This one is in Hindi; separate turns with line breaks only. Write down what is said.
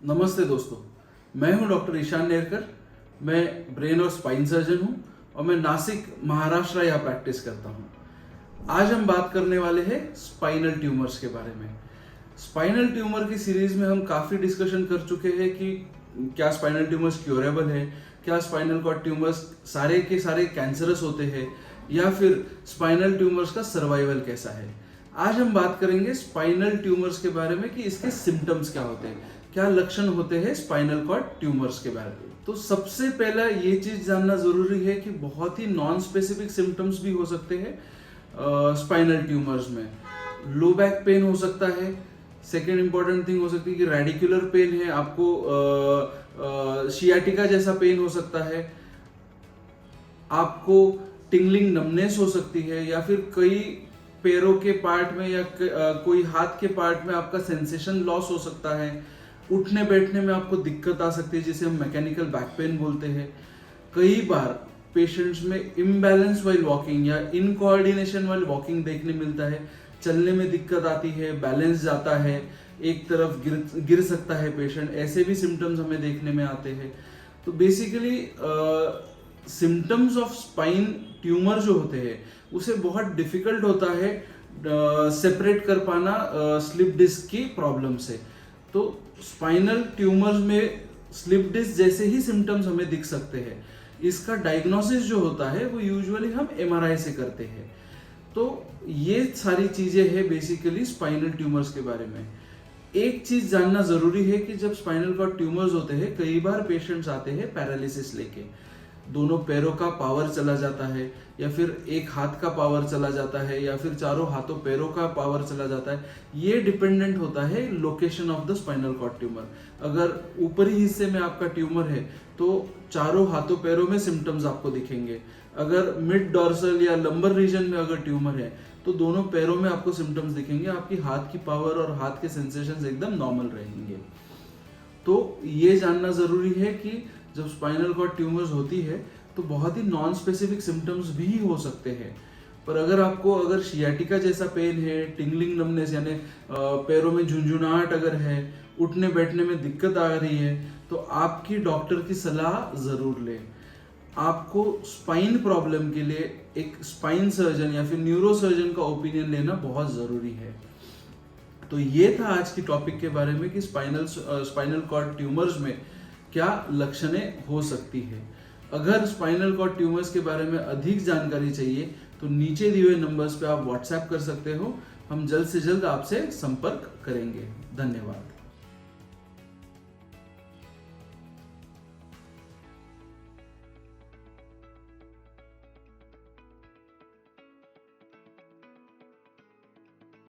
नमस्ते दोस्तों, मैं हूं डॉक्टर ईशान नेरकर। मैं ब्रेन और स्पाइन सर्जन हूं और मैं नासिक महाराष्ट्र यहाँ प्रैक्टिस करता हूं। आज हम बात करने वाले हैं स्पाइनल ट्यूमर्स के बारे में। स्पाइनल ट्यूमर की सीरीज में हम काफ़ी डिस्कशन कर चुके हैं कि क्या स्पाइनल ट्यूमर्स क्योरेबल है, क्या स्पाइनल कॉर्ड ट्यूमर्स सारे के सारे कैंसरस होते हैं या फिर स्पाइनल ट्यूमर्स का सर्वाइवल कैसा है। आज हम बात करेंगे स्पाइनल ट्यूमर्स के बारे में कि इसके सिम्टम्स क्या होते हैं, क्या लक्षण होते हैं स्पाइनल कॉर्ड ट्यूमर्स के बारे में। तो सबसे पहला ये चीज जानना जरूरी है कि बहुत ही नॉन स्पेसिफिक सिम्टम्स भी हो सकते हैं स्पाइनल ट्यूमर्स में। लो बैक पेन हो सकता है। सेकेंड इंपॉर्टेंट थिंग हो सकती है कि रेडिकुलर पेन है, आपको शियाटिका जैसा पेन हो सकता है, आपको टिंगलिंग नमनेस हो सकती है, या फिर कई पैरों के पार्ट में या कोई हाथ के पार्ट में आपका सेंसेशन लॉस हो सकता है। उठने बैठने में आपको दिक्कत आ सकती है जिसे हम मैकेनिकल बैक पेन बोलते हैं। कई बार पेशेंट्स में इम्बैलेंस वाइल वॉकिंग या इनकोऑर्डिनेशन वाइल वॉकिंग देखने मिलता है। चलने में दिक्कत आती है, बैलेंस जाता है, एक तरफ गिर सकता है पेशेंट। ऐसे भी सिम्टम्स हमें देखने में आते हैं। तो basically symptoms of spine tumour जो होते हैं उसे बहुत डिफिकल्ट होता है सेपरेट कर पाना स्लिप डिस्क की प्रॉब्लम से। तो स्पाइनल ट्यूमर्स में स्लिप डिस्क जैसे ही सिम्टम्स हमें दिख सकते हैं। इसका डायग्नोसिस जो होता है वो यूजुअली हम एमआरआई से करते हैं। तो ये सारी चीजें हैं बेसिकली स्पाइनल ट्यूमर्स के बारे में। एक चीज जानना जरूरी है कि जब स्पाइनल कॉर्ड ट्यूमर्स होते हैं कई बार पेशेंट्स आते हैं पैरालिसिस लेके। दोनों पैरों का पावर चला जाता है, या फिर एक हाथ का पावर चला जाता है, या फिर चारों हाथों पैरों का पावर चला जाता है। ये डिपेंडेंट होता है location of the spinal cord tumour. अगर ऊपरी हिस्से में आपका ट्यूमर है तो चारों हाथों पैरों में सिम्टम्स आपको दिखेंगे। अगर मिड डॉर्सल या लंबर रीजन में अगर ट्यूमर है तो दोनों पैरों में आपको सिम्टम्स दिखेंगे। आपकी हाथ की पावर और हाथ के सेंसेशंस एकदम नॉर्मल रहेंगे। तो ये जानना जरूरी है कि जब स्पाइनल कॉर्ड ट्यूमर्स होती है तो बहुत ही नॉन स्पेसिफिक सिम्टम्स भी हो सकते हैं। पर अगर शियाटिका जैसा पेन है, टिंगलिंग नमनेस यानी पैरों में झुंझुनाहट अगर है, उठने बैठने में दिक्कत आ रही है, तो आपकी डॉक्टर की सलाह जरूर लें। आपको स्पाइन प्रॉब्लम के लिए एक स्पाइन सर्जन या फिर न्यूरो सर्जन का ओपिनियन लेना बहुत जरूरी है। तो ये था आज की टॉपिक के बारे में कि स्पाइनल कॉर्ड ट्यूमर्स में क्या लक्षणें हो सकती है। अगर स्पाइनल कॉर्ड ट्यूमर्स के बारे में अधिक जानकारी चाहिए तो नीचे दिए हुए नंबर्स पे आप व्हाट्सएप कर सकते हो। हम जल्द से जल्द आपसे संपर्क करेंगे। धन्यवाद।